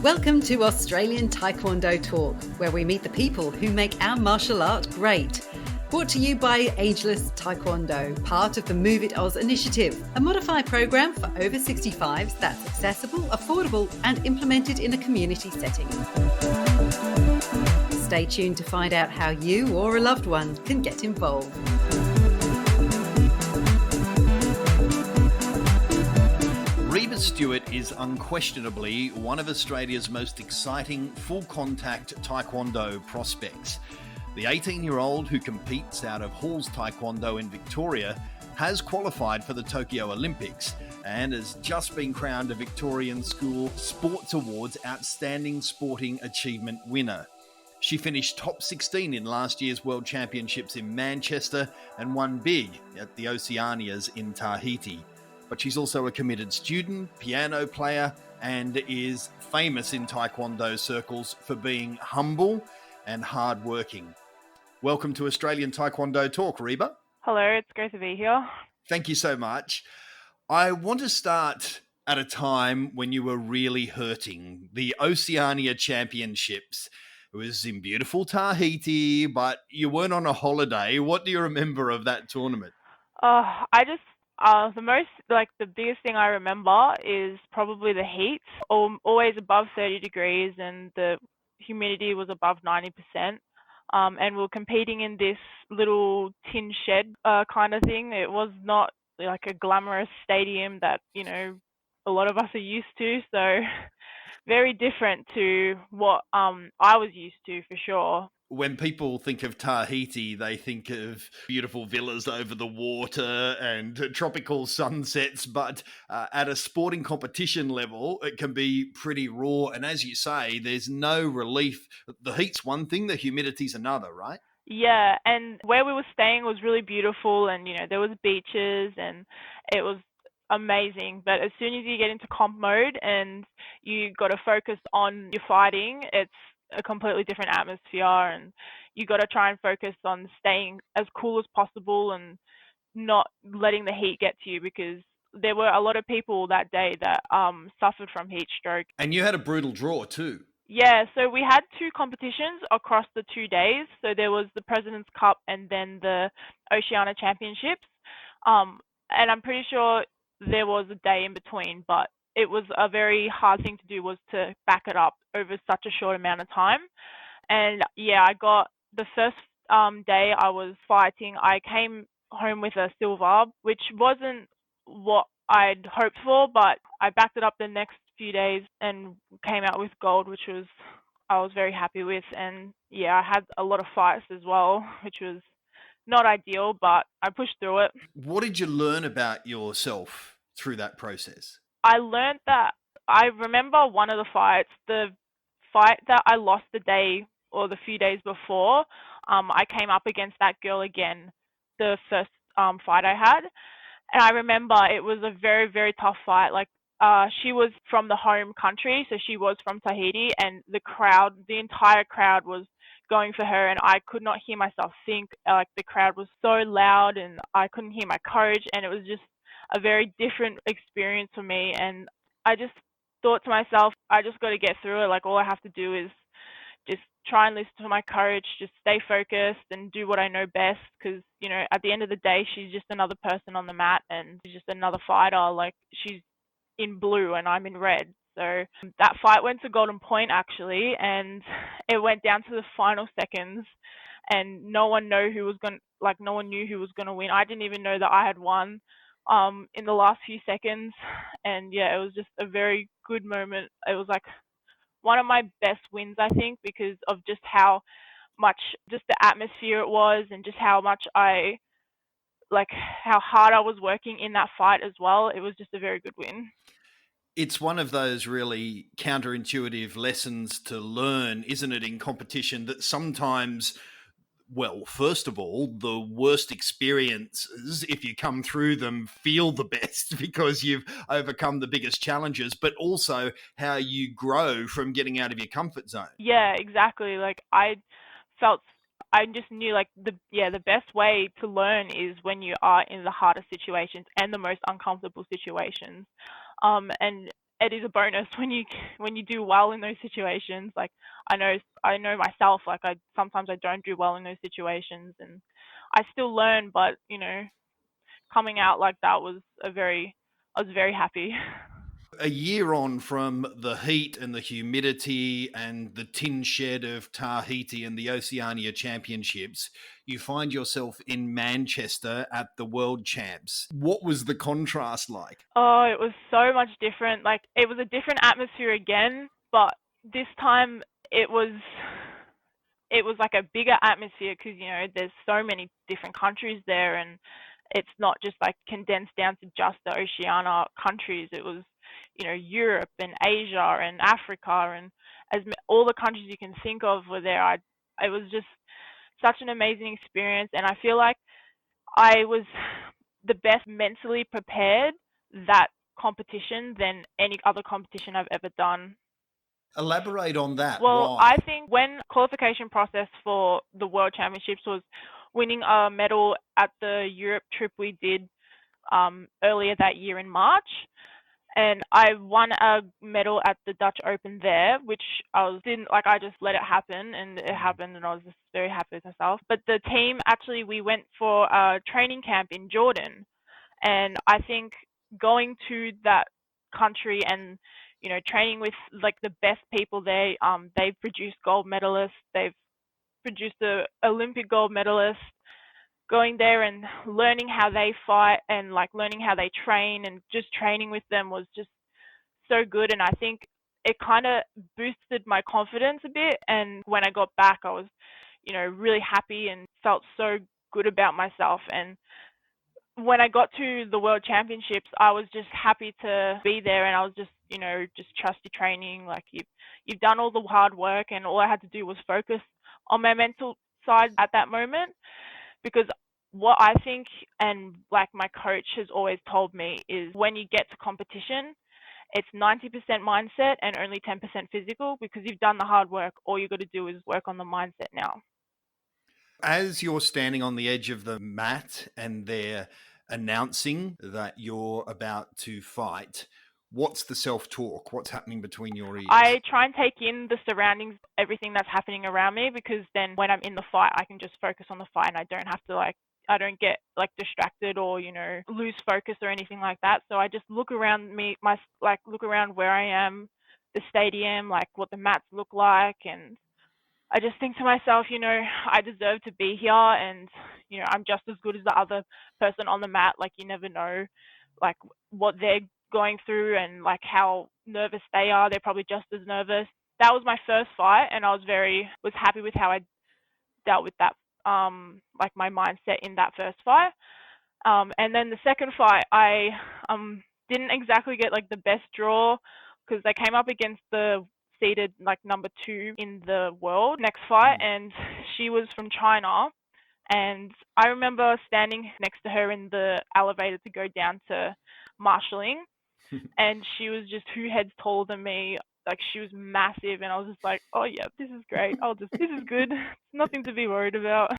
Welcome to Australian Taekwondo Talk, where we meet the people who make our martial art great. Brought to you by Ageless Taekwondo, part of the Move It Oz initiative, a modified program for over 65s that's accessible, affordable and implemented in a community setting. Stay tuned to find out how you or a loved one can get involved. Reba Stewart is unquestionably one of Australia's most exciting full-contact Taekwondo prospects. The 18-year-old who competes out of Halls Taekwondo in Victoria has qualified for the Tokyo Olympics and has just been crowned a Victorian School Sports Awards Outstanding Sporting Achievement winner. She finished top 16 in last year's World Championships in Manchester and won big at the Oceanias in Tahiti. But she's also a committed student, piano player, and is famous in Taekwondo circles for being humble and hardworking. Welcome to Australian Taekwondo Talk, Reba. Hello, it's great to be here. Thank you so much. I want to start at a time when you were really hurting. The Oceania Championships. It was in beautiful Tahiti, but you weren't on a holiday. What do you remember of that tournament? The biggest thing I remember is probably the heat. Always above 30 degrees and the humidity was above 90%. And we were competing in this little tin shed kind of thing. It was not like a glamorous stadium that, a lot of us are used to. So very different to what I was used to for sure. When people think of Tahiti, they think of beautiful villas over the water and tropical sunsets, but at a sporting competition level, it can be pretty raw. And as you say, there's no relief. The heat's one thing, the humidity's another, right? Yeah, and where we were staying was really beautiful and, there was beaches and it was amazing. But as soon as you get into comp mode and you got to focus on your fighting, it's a completely different atmosphere and you got to try and focus on staying as cool as possible and not letting the heat get to you, because there were a lot of people that day that suffered from heat stroke. And you had a brutal draw too. Yeah, so we had two competitions across the 2 days. So there was the President's Cup and then the Oceania Championships. And I'm pretty sure there was a day in between, but it was a very hard thing to do, was to back it up over such a short amount of time. And yeah, I got the first day I was fighting, I came home with a silver, which wasn't what I'd hoped for, but I backed it up the next few days and came out with gold, which I was very happy with. And yeah, I had a lot of fights as well, which was not ideal, but I pushed through it. What did you learn about yourself through that process? I learned that I remember one of the fights, the fight that I lost the day or the few days before, I came up against that girl again, the first fight I had. And I remember it was a very, very tough fight. She was from the home country, so she was from Tahiti, and the entire crowd was going for her, and I could not hear myself think. The crowd was so loud and I couldn't hear my coach, and it was just a very different experience for me. And I just thought to myself, I just got to get through it. All I have to do is just try and listen to my coach, just stay focused and do what I know best. Because, at the end of the day, she's just another person on the mat and she's just another fighter. She's in blue and I'm in red. So that fight went to golden point actually, and it went down to the final seconds and no one knew who was going to win. I didn't even know that I had won in the last few seconds. And yeah, it was just a very good moment. It was one of my best wins, I think, because of just how much just the atmosphere it was and just how much how hard I was working in that fight as well. It was just a very good win. It's one of those really counterintuitive lessons to learn, isn't it, in competition, that sometimes, well, first of all, the worst experiences, if you come through them, feel the best because you've overcome the biggest challenges, but also how you grow from getting out of your comfort zone. Yeah, exactly. I just knew the best way to learn is when you are in the hardest situations and the most uncomfortable situations. And it is a bonus when you do well in those situations. Like I know myself, like sometimes I don't do well in those situations, and I still learn, but coming out like that was I was very happy. A year on from the heat and the humidity and the tin shed of Tahiti and the Oceania Championships, you find yourself in Manchester at the World Champs. What was the contrast like? Oh, it was so much different. Like it was a different atmosphere again, but this time it was it was like a bigger atmosphere because there's so many different countries there, and it's not just like condensed down to just the Oceania countries. It was Europe and Asia and Africa, and all the countries you can think of were there. It was just such an amazing experience, and I feel like I was the best mentally prepared that competition than any other competition I've ever done. Elaborate on that. Well, I Why? think when qualification process for the World Championships was winning a medal at the Europe trip we did earlier that year in March, and I won a medal at the Dutch Open there, which didn't like. I just let it happen, and it happened, and I was just very happy with myself. But the team actually, we went for a training camp in Jordan, and I think going to that country and training with like the best people there, they've produced gold medalists, they've produced the Olympic gold medalist. Going there and learning how they fight and like learning how they train and just training with them was just so good. And I think it kind of boosted my confidence a bit. And when I got back, I was, really happy and felt so good about myself. And when I got to the World Championships, I was just happy to be there, and I was just, just trust your training. Like you've done all the hard work, and all I had to do was focus on my mental side at that moment. Because what I think, and like my coach has always told me, is when you get to competition, it's 90% mindset and only 10% physical, because you've done the hard work. All you got to do is work on the mindset now. As you're standing on the edge of the mat and they're announcing that you're about to fight, what's the self-talk? What's happening between your ears? I try and take in the surroundings, everything that's happening around me, because then when I'm in the fight, I can just focus on the fight, and I don't have to I don't get like distracted or lose focus or anything like that. So I just look around look around where I am, the stadium, like what the mats look like, and I just think to myself, I deserve to be here, and I'm just as good as the other person on the mat. Like you never know like what they're going through and like how nervous they are. They're probably just as nervous. That was my first fight, and I was happy with how I dealt with that, like my mindset in that first fight. And then the second fight, I didn't exactly get like the best draw, because they came up against the seeded like number 2 in the world next fight, and she was from China. And I remember standing next to her in the elevator to go down to marshalling, and she was just 2 heads taller than me. Like she was massive, and I was just like, oh yeah, this is great. This is good. Nothing to be worried about.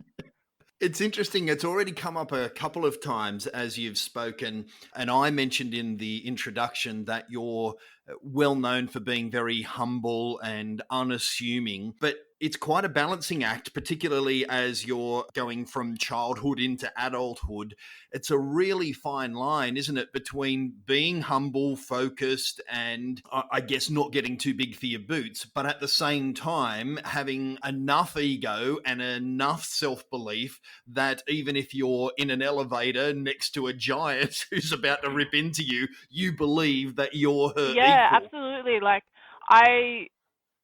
It's interesting. It's already come up a couple of times as you've spoken. And I mentioned in the introduction that you're well known for being very humble and unassuming. But it's quite a balancing act, particularly as you're going from childhood into adulthood. It's a really fine line, isn't it, between being humble, focused, and I guess not getting too big for your boots, but at the same time having enough ego and enough self-belief that even if you're in an elevator next to a giant who's about to rip into you, you believe that you're her Yeah, equal. absolutely. I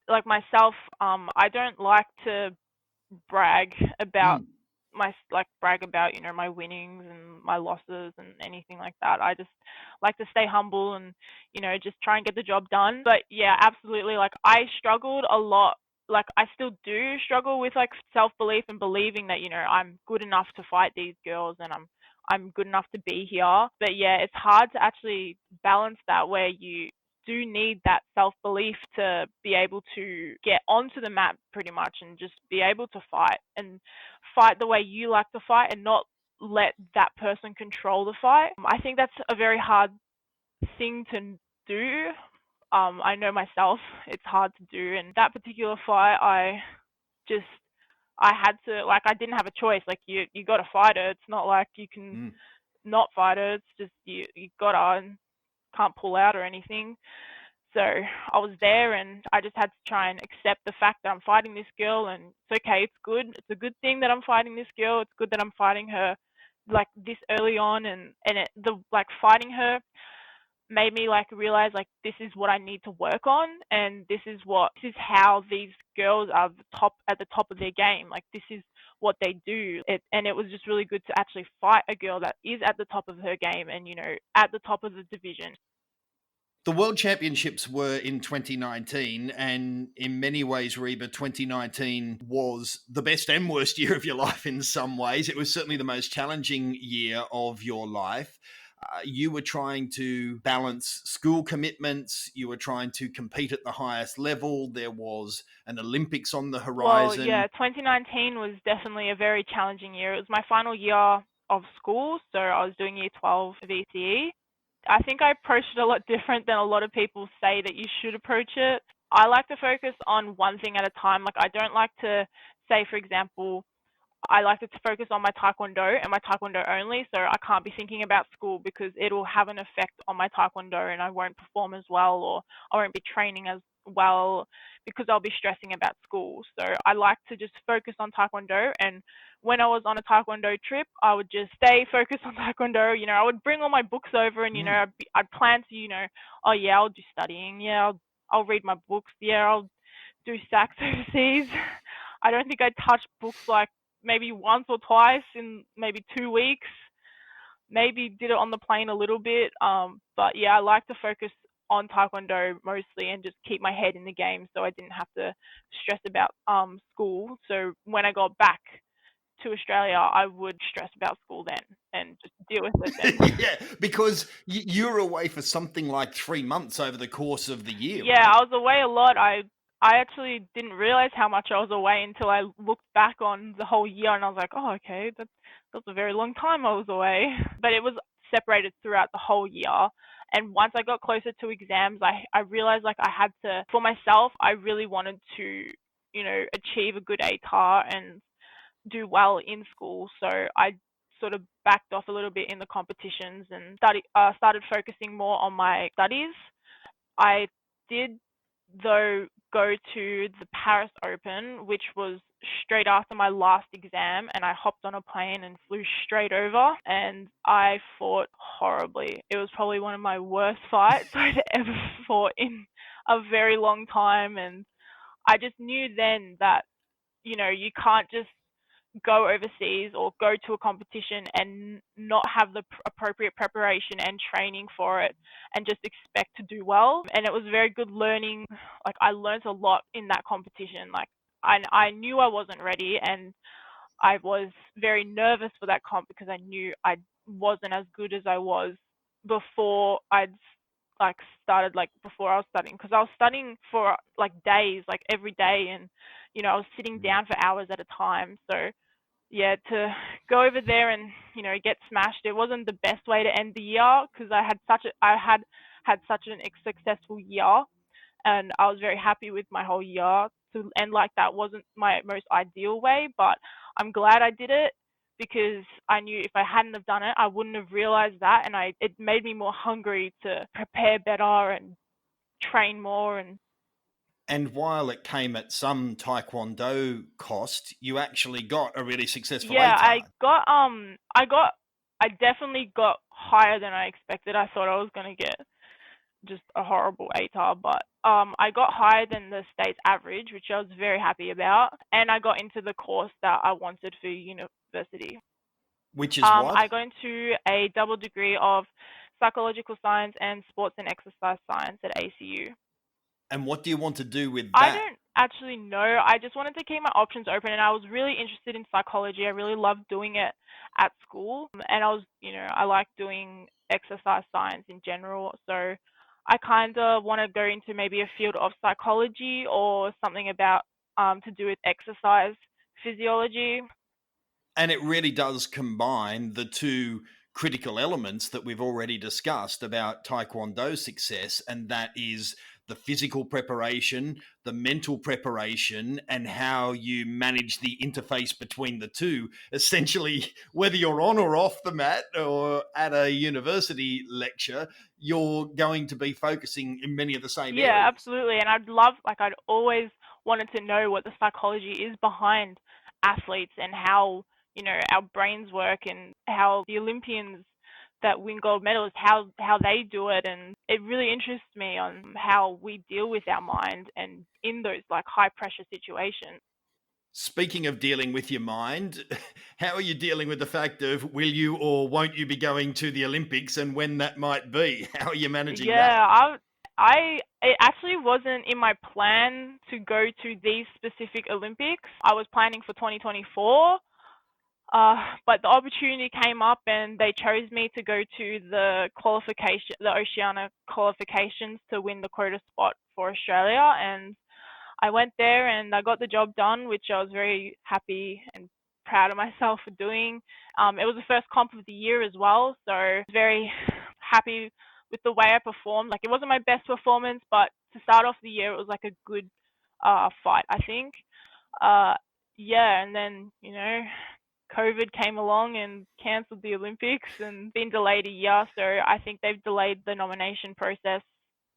like myself, I don't like to brag about brag about, my winnings and my losses and anything like that. I just like to stay humble and, just try and get the job done. But yeah, absolutely. Like I struggled a lot. Like I still do struggle with like self-belief and believing that, I'm good enough to fight these girls, and I'm good enough to be here. But yeah, it's hard to actually balance that, where you do need that self-belief to be able to get onto the mat pretty much, and just be able to fight and fight the way you like to fight, and not let that person control the fight. I think that's a very hard thing to do, I know myself, it's hard to do. And that particular fight, just, I had to, like, I didn't have a choice. Like, you got to fight her. It's not like you can Mm. not fight her. It's just you got to, and can't pull out or anything. So I was there, and I just had to try and accept the fact that I'm fighting this girl, and it's okay. It's good. It's a good thing that I'm fighting this girl. It's good that I'm fighting her like this early on, and fighting her made me like realize like this is what I need to work on, and this is how these girls are at the top of their game. Like, this is what they do. And it was just really good to actually fight a girl that is at the top of her game, and at the top of the division. The World Championships were in 2019, and in many ways, Reba, 2019 was the best and worst year of your life in some ways. It was certainly the most challenging year of your life. You were trying to balance school commitments. You were trying to compete at the highest level. There was an Olympics on the horizon. Well, yeah, 2019 was definitely a very challenging year. It was my final year of school, so I was doing year 12 VCE. I think I approached it a lot different than a lot of people say that you should approach it. I like to focus on one thing at a time. Like, I don't like to say, for example, I like to focus on my Taekwondo and my Taekwondo only, so I can't be thinking about school because it'll have an effect on my Taekwondo and I won't perform as well, or I won't be training as well because I'll be stressing about school. So I like to just focus on Taekwondo, and when I was on a Taekwondo trip, I would just stay focused on Taekwondo. I would bring all my books over, and I'd plan to, oh yeah, I'll do studying. Yeah, I'll read my books. Yeah, I'll do SACs overseas. I don't think I touched books like maybe once or twice in maybe 2 weeks. Maybe did it on the plane a little bit. But yeah, I like to focus on Taekwondo mostly and just keep my head in the game, so I didn't have to stress about school. So when I got back to Australia, I would stress about school then and just deal with it then. Yeah, because you were away for something like 3 months over the course of the year, Yeah, right? I was away a lot. I actually didn't realize how much I was away until I looked back on the whole year, and I was like, oh, okay, that's a very long time I was away. But it was separated throughout the whole year. And once I got closer to exams, I realized like I had to, for myself, I really wanted to, achieve a good ATAR and do well in school. So I sort of backed off a little bit in the competitions and started focusing more on my studies. I did, though, go to the Paris Open, which was straight after my last exam, and I hopped on a plane and flew straight over, and I fought horribly. It was probably one of my worst fights I'd ever fought in a very long time, and I just knew then that, you can't just go overseas or go to a competition and not have the appropriate preparation and training for it and just expect to do well. And it was very good learning. Like, I learned a lot in that competition. Like, I knew I wasn't ready, and I was very nervous for that comp because I knew I wasn't as good as I was before I'd like started, like before I was studying, because I was studying for like days, like every day, and I was sitting down for hours at a time. So yeah, to go over there and get smashed, it wasn't the best way to end the year because I had such an successful year, and I was very happy with my whole year. To end like that wasn't my most ideal way, but I'm glad I did it because I knew if I hadn't have done it, I wouldn't have realized that, and it made me more hungry to prepare better and train more. And while it came at some Taekwondo cost, you actually got a really successful Yeah, ATAR. I definitely got higher than I expected. I thought I was gonna get just a horrible ATAR, but I got higher than the state's average, which I was very happy about, and I got into the course that I wanted for university. Which is what? I got into a double degree of psychological science and sports and exercise science at ACU. And what do you want to do with I that? don't actually know. I just wanted to keep my options open, and I was really interested in psychology. I really loved doing it at school, and I like doing exercise science in general. So I kind of want to go into maybe a field of psychology or something about to do with exercise physiology. And it really does combine the two critical elements that we've already discussed about Taekwondo success, and that is the physical preparation, the mental preparation, and how you manage the interface between the two. Essentially, whether you're on or off the mat or at a university lecture, you're going to be focusing in many of the same Yeah, areas. absolutely. And I'd always wanted to know what the psychology is behind athletes and how, our brains work and how the Olympians that win gold medals, how they do it. And it really interests me on how we deal with our mind and in those like high pressure situations. Speaking of dealing with your mind, how are you dealing with the fact of will you or won't you be going to the Olympics and when that might be? How are you managing that? Yeah, it actually wasn't in my plan to go to these specific Olympics. I was planning for 2024, but the opportunity came up and they chose me to go to the Oceania qualifications to win the quota spot for Australia. And I went there and I got the job done, which I was very happy and proud of myself for doing. It was the first comp of the year as well, so I was very happy with the way I performed. Like, it wasn't my best performance, but to start off the year, it was like a good fight, I think. Uh, yeah, and then, COVID came along and cancelled the Olympics and been delayed a year. So I think they've delayed the nomination process,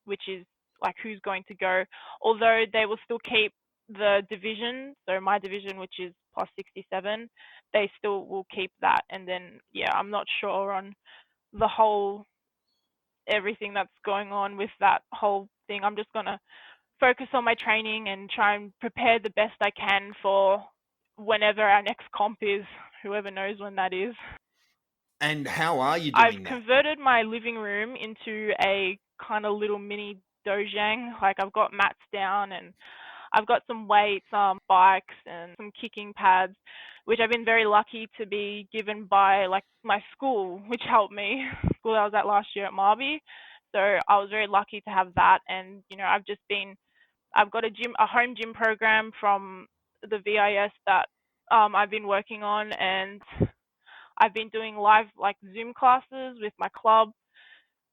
which is like who's going to go. Although they will still keep the division, so my division, which is plus 67, they still will keep that. And then, yeah, I'm not sure on the whole everything that's going on with that whole thing. I'm just going to focus on my training and try and prepare the best I can for whenever our next comp is, whoever knows when that is. And how are you I've doing that? converted my living room into a kind of little mini dojang. Like, I've got mats down and I've got some weights, bikes and some kicking pads, which I've been very lucky to be given by like my school, which helped me, school I was at last year at Marby. So I was very lucky to have that. And, I've got a home gym program from the VIS that I've been working on, and I've been doing live like Zoom classes with my club,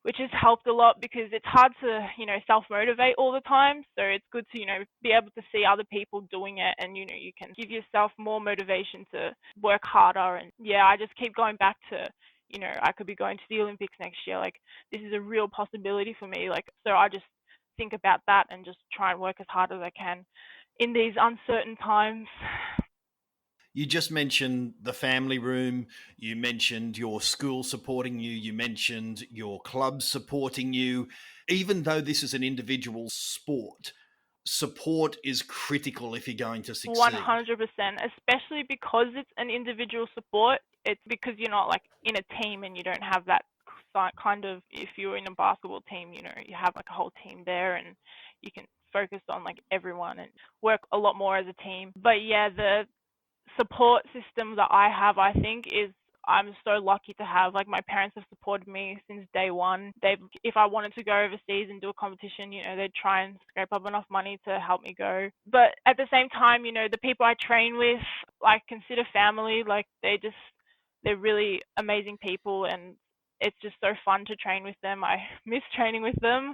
which has helped a lot because it's hard to, self-motivate all the time. So it's good to, be able to see other people doing it and, you can give yourself more motivation to work harder. And yeah, I just keep going back to, I could be going to the Olympics next year. Like, this is a real possibility for me. Like, so I just think about that and just try and work as hard as I can in these uncertain times. You just mentioned the family room, you mentioned your school supporting you, you mentioned your club supporting you. Even though this is an individual sport, support is critical if you're going to succeed. 100%, especially because it's an individual sport. It's because you're not like in a team and you don't have that kind of, if you're in a basketball team, you have like a whole team there and you can focus on like everyone and work a lot more as a team. But yeah, the support system that I have, I think, is I'm so lucky to have. Like, my parents have supported me since day one. If I wanted to go overseas and do a competition, they'd try and scrape up enough money to help me go. But at the same time, the people I train with, like, consider family. Like, they're really amazing people, and it's just so fun to train with them. I miss training with them.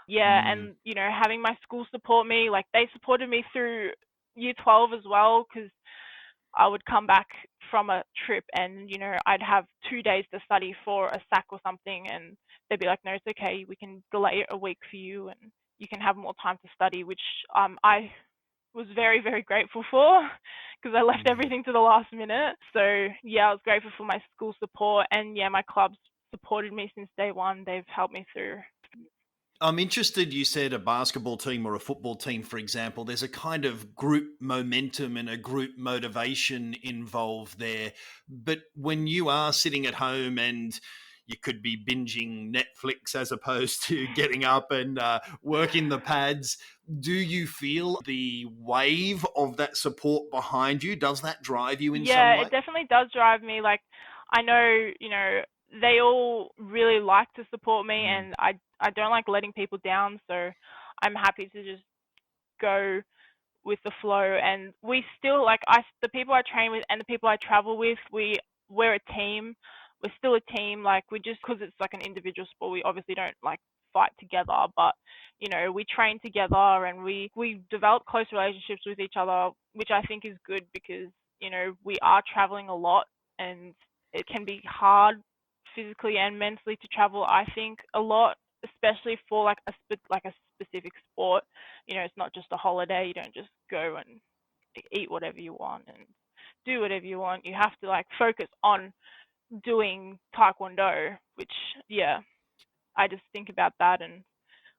Yeah, Mm. and having my school support me, like, they supported me through year 12 as well, because I would come back from a trip and, I'd have 2 days to study for a SAC or something, and they'd be like, no, it's okay, we can delay it a week for you and you can have more time to study, which I was very, very grateful for because I left Yeah. everything to the last minute. So yeah, I was grateful for my school support, and yeah, my clubs supported me since day one. They've helped me through. I'm interested, you said a basketball team or a football team, for example, there's a kind of group momentum and a group motivation involved there. But when you are sitting at home and you could be binging Netflix as opposed to getting up and working the pads, do you feel the wave of that support behind you? Does that drive you in some Yeah, it way? definitely does drive me. Like, I know, they all really like to support me, Mm. and I don't like letting people down, so I'm happy to just go with the flow. And we still, like, the people I train with and the people I travel with, we're a team. We're still a team. Like, we just, because it's like an individual sport, we obviously don't like fight together, but we train together and we develop close relationships with each other, which I think is good because we are traveling a lot, and it can be hard physically and mentally to travel, I think, a lot, especially for like a specific sport. It's not just a holiday. You don't just go and eat whatever you want and do whatever you want. You have to like focus on doing Taekwondo, which, yeah, I just think about that. And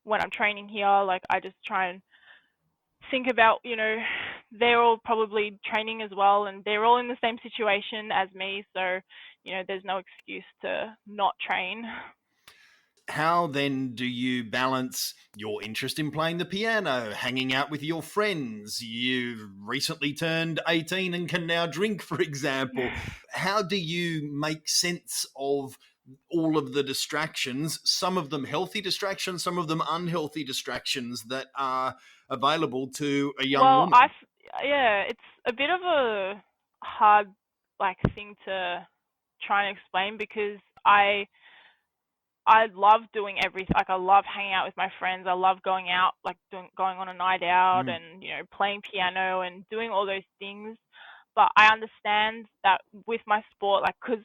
when I'm training here, like I just try and think about, they're all probably training as well, and they're all in the same situation as me. So, there's no excuse to not train. How then do you balance your interest in playing the piano, hanging out with your friends? You've recently turned 18 and can now drink, for example. How do you make sense of all of the distractions, some of them healthy distractions, some of them unhealthy distractions that are available to a young Well, woman? yeah, it's a bit of a hard thing to try and explain because I love doing everything. Like I love hanging out with my friends. I love going out, like going on a night out Mm. and playing piano and doing all those things. But I understand that with my sport, like because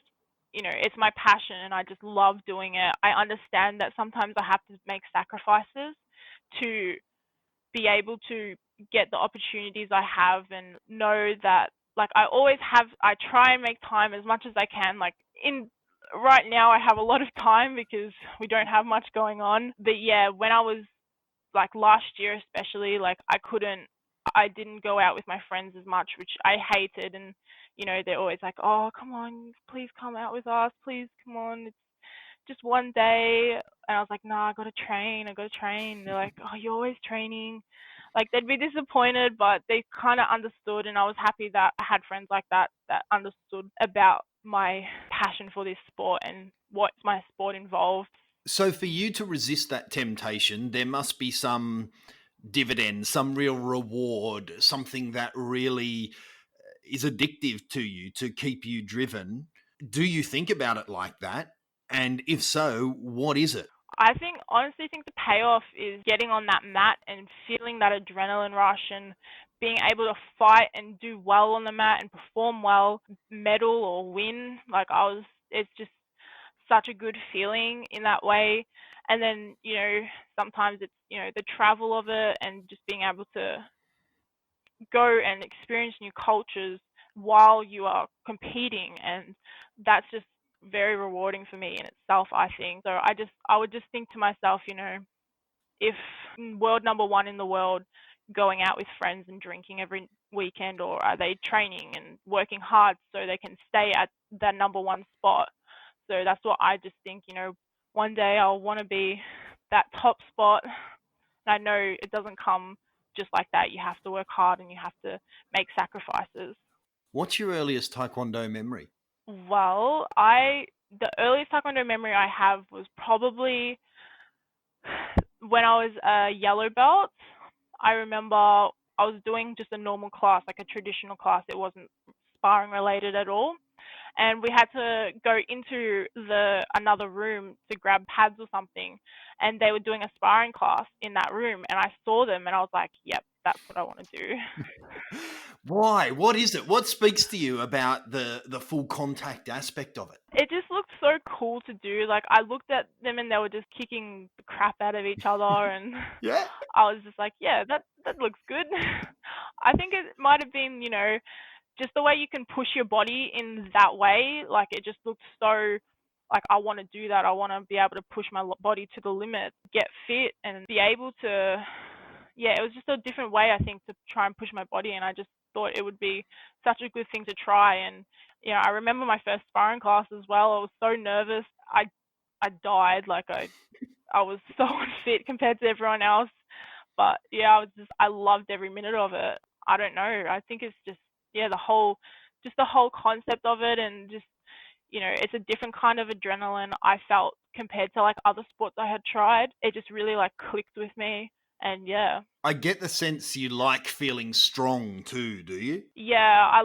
it's my passion and I just love doing it. I understand that sometimes I have to make sacrifices to be able to get the opportunities I have and know that like I try and make time as much as I can. Like in right now I have a lot of time because we don't have much going on. But yeah, when I was like last year especially, like I didn't go out with my friends as much, which I hated. And they're always like, oh, come on, please come out with us, please come on, it's just one day. And I was like, nah, I gotta train. And they're like, oh, you're always training. Like they'd be disappointed, but they kind of understood, and I was happy that I had friends like that that understood about my passion for this sport and what my sport involved. So, for you to resist that temptation, there must be some dividend, some real reward, something that really is addictive to you to keep you driven. Do you think about it like that? And if so, what is it? Honestly think the payoff is getting on that mat and feeling that adrenaline rush and being able to fight and do well on the mat and perform well, medal or win. It's just such a good feeling in that way. And then, sometimes it's, the travel of it and just being able to go and experience new cultures while you are competing. And that's just very rewarding for me in itself, I think. So I would just think to myself, if world number one in the world going out with friends and drinking every weekend, or are they training and working hard so they can stay at that number one spot? So that's what I just think, one day I'll want to be that top spot. And I know it doesn't come just like that. You have to work hard and you have to make sacrifices. What's your earliest Taekwondo memory? Well, the earliest Taekwondo memory I have was probably when I was a yellow belt. I remember I was doing just a normal class, like a traditional class. It wasn't sparring related at all. And we had to go into another room to grab pads or something, and they were doing a sparring class in that room, and I saw them and I was like, yep, that's what I want to do. Why? What is it? What speaks to you about the full contact aspect of it? It just looked so cool to do. Like I looked at them and they were just kicking the crap out of each other, and Yeah. I was just like, yeah, that looks good. I think it might have been, just the way you can push your body in that way. Like it just looked so like I want to do that. I want to be able to push my body to the limit, get fit, and be able to. Yeah, it was just a different way, I think, to try and push my body, and I just thought it would be such a good thing to try. And I remember my first sparring class as well. I was so nervous. I died. Like I was so unfit compared to everyone else. But yeah, I loved every minute of it. I don't know. I think it's just the whole concept of it, and just it's a different kind of adrenaline I felt compared to like other sports I had tried. It just really like clicked with me. And yeah. I get the sense you like feeling strong too, do you? Yeah,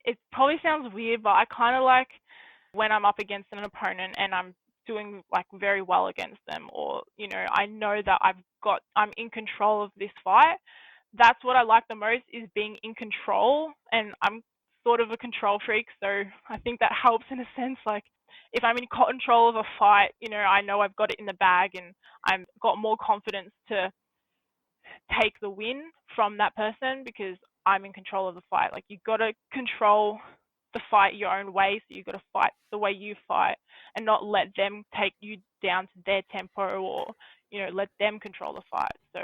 it probably sounds weird, but I kind of like when I'm up against an opponent and I'm doing like very well against them, or I know that I'm in control of this fight. That's what I like the most, is being in control, and I'm sort of a control freak, so I think that helps in a sense. Like, if I'm in control of a fight, I know I've got it in the bag, and I've got more confidence to take the win from that person because I'm in control of the fight. Like, you got to control the fight your own way, so you got to fight the way you fight and not let them take you down to their tempo, or let them control the fight. So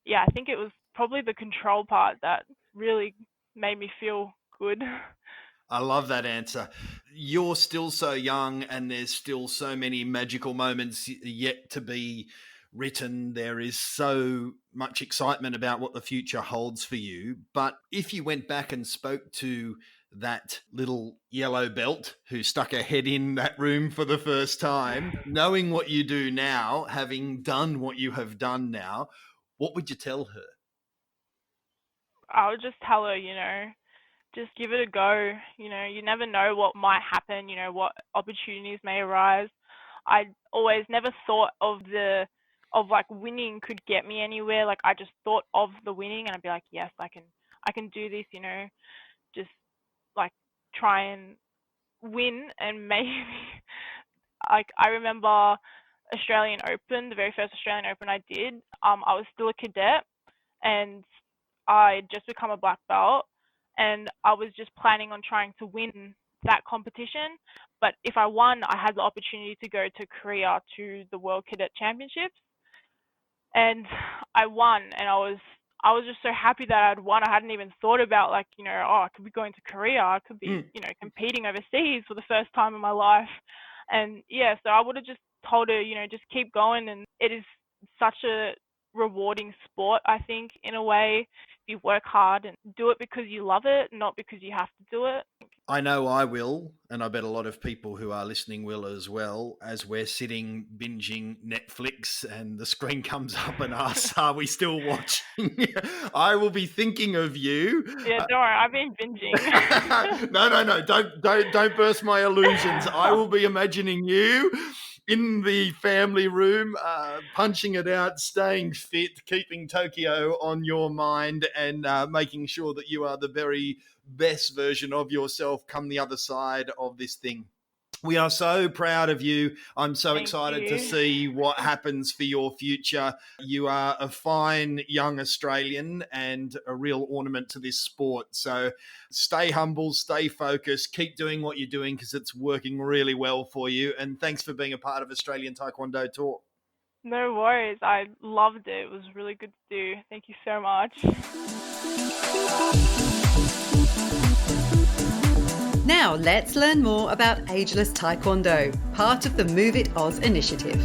yeah, I think it was probably the control part that really made me feel good. I love that answer. You're still so young, and there's still so many magical moments yet to be written. There is so much excitement about what the future holds for you. But if you went back and spoke to that little yellow belt who stuck her head in that room for the first time, knowing what you do now, having done what you have done now, what would you tell her? I would just tell her, just give it a go. You never know what might happen, what opportunities may arise. I always never thought of like winning could get me anywhere. Like, I just thought of the winning, and I'd be like, yes, I can do this, just like try and win. And maybe like, I remember Australian Open, the very first Australian Open I did, I was still a cadet, and I'd just become a black belt, and I was just planning on trying to win that competition. But if I won, I had the opportunity to go to Korea to the World Cadet Championships, and I won, and I was just so happy that I'd won. I hadn't even thought about, like, I could be going to Korea, I could be competing overseas for the first time in my life. And yeah, so I would have just told her, just keep going. And it is such a rewarding sport, I think, in a way. You work hard and do it because you love it, not because you have to do it. I know I will, and I bet a lot of people who are listening will as well, as we're sitting binging Netflix and the screen comes up and asks, are we still watching? I will be thinking of you. Yeah, don't worry, I've been binging. No, don't burst my illusions. I will be imagining you in the family room, punching it out, staying fit, keeping Tokyo on your mind, and making sure that you are the very best version of yourself come the other side of this thing. We are so proud of you. I'm so excited to see what happens for your future. You are a fine young Australian and a real ornament to this sport. So stay humble, stay focused, keep doing what you're doing because it's working really well for you. And thanks for being a part of Australian Taekwondo Talk. No worries. I loved it. It was really good to do. Thank you so much. Now let's learn more about Ageless Taekwondo, part of the Move It Oz initiative.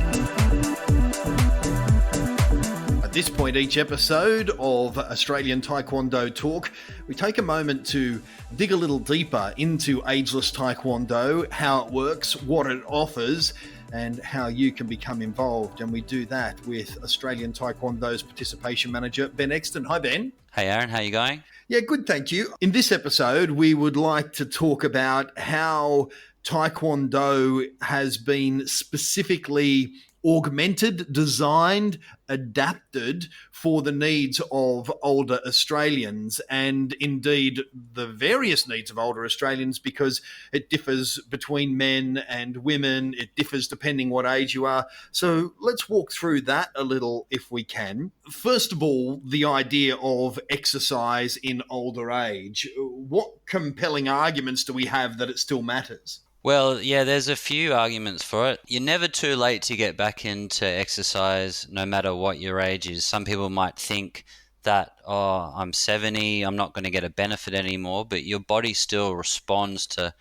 At this point, each episode of Australian Taekwondo Talk, we take a moment to dig a little deeper into Ageless Taekwondo, how it works, what it offers, and how you can become involved. And we do that with Australian Taekwondo's participation manager, Ben Exton. Hi, Ben. Hey, Aaron. How you going? Yeah, good, thank you. In this episode, we would like to talk about how Taekwondo has been specifically augmented, designed, adapted for the needs of older Australians, and indeed the various needs of older Australians, because it differs between men and women. It differs depending what age you are. So let's walk through that a little if we can. First of all, the idea of exercise in older age. What compelling arguments do we have that it still matters? Well, yeah, there's a few arguments for it. You're never too late to get back into exercise, no matter what your age is. Some people might think that, I'm 70, I'm not going to get a benefit anymore, but your body still responds to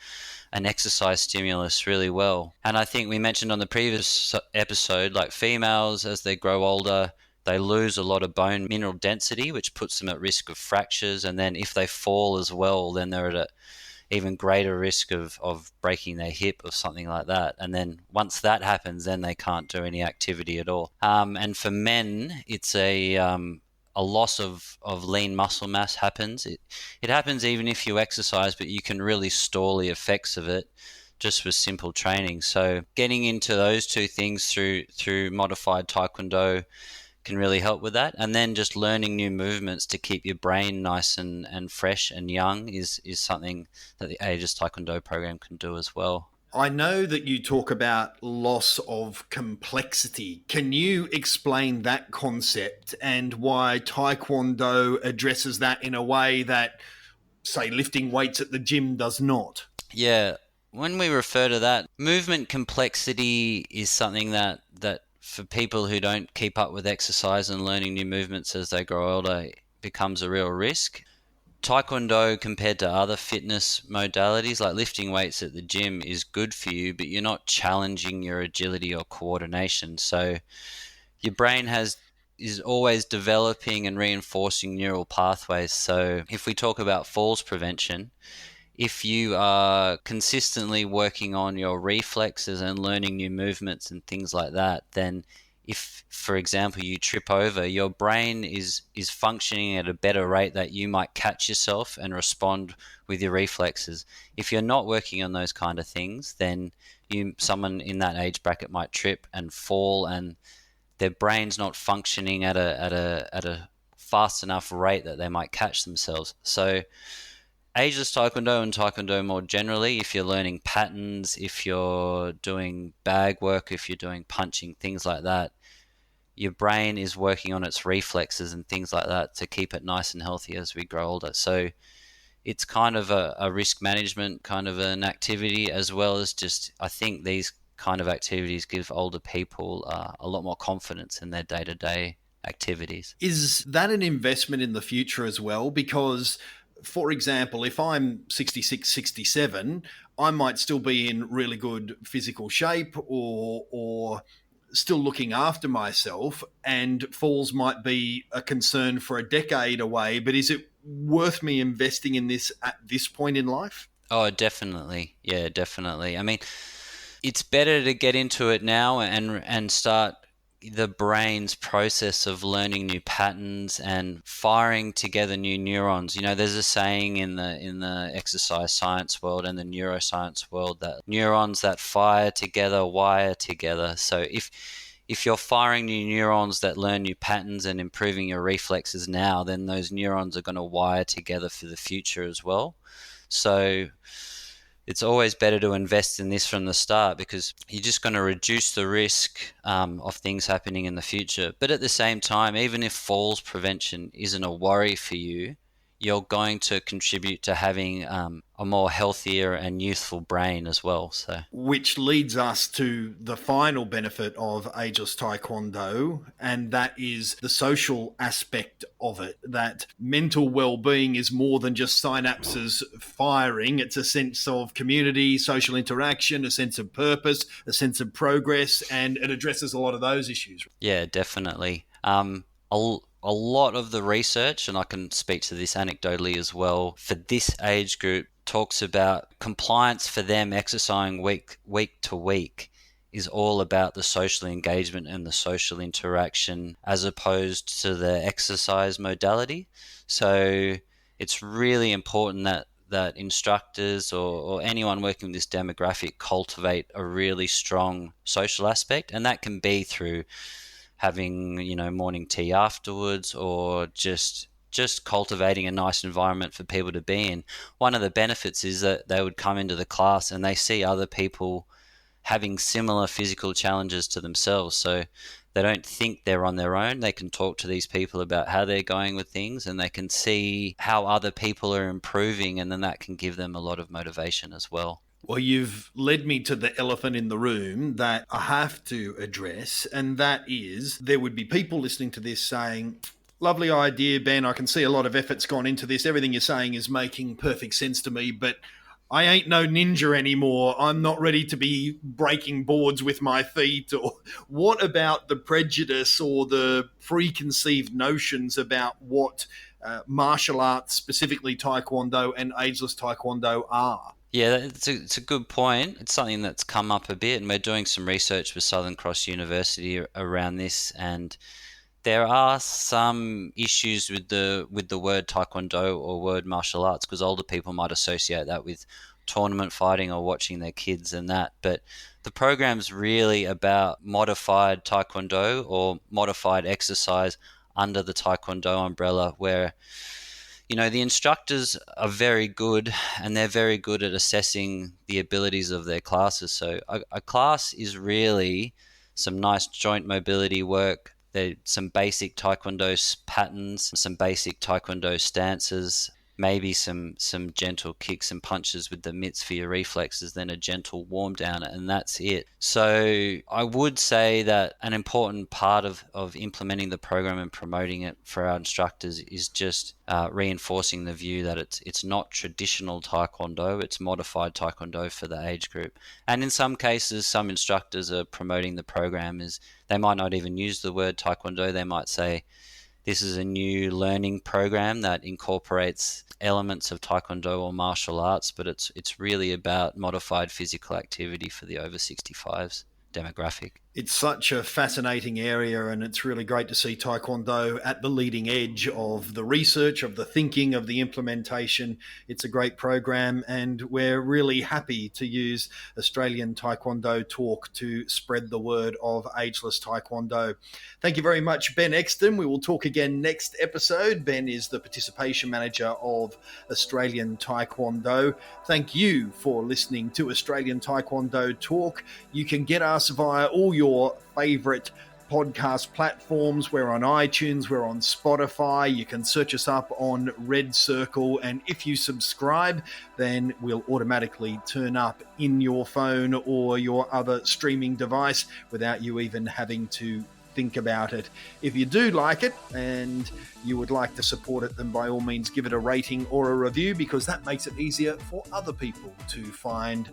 an exercise stimulus really well. And I think we mentioned on the previous episode, like females, as they grow older, they lose a lot of bone mineral density, which puts them at risk of fractures. And then if they fall as well, then they're at a even greater risk of breaking their hip or something like that. And then once that happens, then they can't do any activity at all. And for men, it's a loss of lean muscle mass happens. It happens even if you exercise, but you can really stall the effects of it just with simple training. So getting into those two things through modified Taekwondo can really help with that. And then just learning new movements to keep your brain nice and fresh and young is something that the Aegis Taekwondo program can do as well. I know that you talk about loss of complexity. Can you explain that concept and why Taekwondo addresses that in a way that, say, lifting weights at the gym does not? Yeah, when we refer to that, movement complexity is something that for people who don't keep up with exercise and learning new movements as they grow older becomes a real risk. Taekwondo, compared to other fitness modalities like lifting weights at the gym, is good for you, but you're not challenging your agility or coordination. So your brain is always developing and reinforcing neural pathways. So if we talk about falls prevention, if you are consistently working on your reflexes and learning new movements and things like that, then if, for example, you trip over, your brain is functioning at a better rate that you might catch yourself and respond with your reflexes. If you're not working on those kind of things, then someone in that age bracket might trip and fall, and their brain's not functioning at a fast enough rate that they might catch themselves. So Ageless Taekwondo and Taekwondo more generally, if you're learning patterns, if you're doing bag work, if you're doing punching, things like that, your brain is working on its reflexes and things like that to keep it nice and healthy as we grow older. So it's kind of a risk management kind of an activity, as well as just, I think these kind of activities give older people a lot more confidence in their day-to-day activities. Is that an investment in the future as well? Because, for example, if I'm 66, 67, I might still be in really good physical shape or still looking after myself, and falls might be a concern for a decade away. But is it worth me investing in this at this point in life? Oh, definitely. Yeah, definitely. I mean, it's better to get into it now and start the brain's process of learning new patterns and firing together new neurons. You know, there's a saying in the exercise science world and the neuroscience world that neurons that fire together wire together. So if you're firing new neurons that learn new patterns and improving your reflexes now, then those neurons are going to wire together for the future as well. So it's always better to invest in this from the start, because you're just going to reduce the risk of things happening in the future. But at the same time, even if falls prevention isn't a worry for you, you're going to contribute to having a more healthier and youthful brain as well. So, which leads us to the final benefit of Ageless Taekwondo, and that is the social aspect of it. That mental well-being is more than just synapses firing. It's a sense of community, social interaction, a sense of purpose, a sense of progress, and it addresses a lot of those issues. Yeah, definitely. A lot of the research, and I can speak to this anecdotally as well, for this age group talks about compliance for them exercising week to week is all about the social engagement and the social interaction as opposed to the exercise modality. So it's really important that instructors or anyone working with this demographic cultivate a really strong social aspect, and that can be through having, you know, morning tea afterwards, or just cultivating a nice environment for people to be in. One of the benefits is that they would come into the class and they see other people having similar physical challenges to themselves. So they don't think they're on their own. They can talk to these people about how they're going with things, and they can see how other people are improving, and then that can give them a lot of motivation as well. Well, you've led me to the elephant in the room that I have to address, and that is there would be people listening to this saying, lovely idea, Ben. I can see a lot of effort's gone into this. Everything you're saying is making perfect sense to me, but I ain't no ninja anymore. I'm not ready to be breaking boards with my feet. Or what about the prejudice or the preconceived notions about what martial arts, specifically Taekwondo and ageless Taekwondo, are? Yeah, it's a good point. It's something that's come up a bit, and we're doing some research with Southern Cross University around this, and there are some issues with the word Taekwondo or word martial arts, because older people might associate that with tournament fighting or watching their kids and that. But the program's really about modified Taekwondo or modified exercise under the Taekwondo umbrella, where the instructors are very good, and they're very good at assessing the abilities of their classes. So a class is really some nice joint mobility work. There's some basic Taekwondo patterns, some basic Taekwondo stances, maybe some gentle kicks and punches with the mitts for your reflexes, then a gentle warm down, and that's it. So I would say that an important part of implementing the program and promoting it for our instructors is just reinforcing the view that it's not traditional Taekwondo, it's modified Taekwondo for the age group. And in some cases, some instructors are promoting the program as they might not even use the word Taekwondo. They might say, this is a new learning program that incorporates elements of Taekwondo or martial arts, but it's really about modified physical activity for the over 65s demographic. It's such a fascinating area, and it's really great to see Taekwondo at the leading edge of the research, of the thinking, of the implementation. It's a great program, and we're really happy to use Australian Taekwondo Talk to spread the word of ageless Taekwondo. Thank you very much, Ben Exton. We will talk again next episode. Ben is the participation manager of Australian Taekwondo. Thank you for listening to Australian Taekwondo Talk. You can get us via all your favorite podcast platforms. We're on iTunes, we're on Spotify. You can search us up on Red Circle, and if you subscribe, then we'll automatically turn up in your phone or your other streaming device without you even having to think about it. If you do like it and you would like to support it, then by all means give it a rating or a review, because that makes it easier for other people to find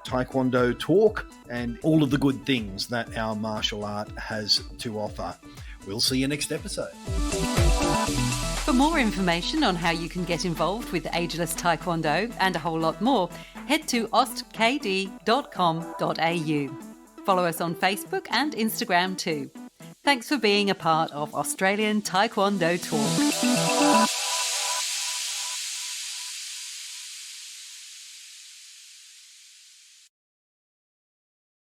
Taekwondo Talk and all of the good things that our martial art has to offer. We'll see you next episode. For more information on how you can get involved with Ageless Taekwondo and a whole lot more, head to ostkd.com.au. Follow us on Facebook and Instagram too. Thanks for being a part of Australian Taekwondo Talk.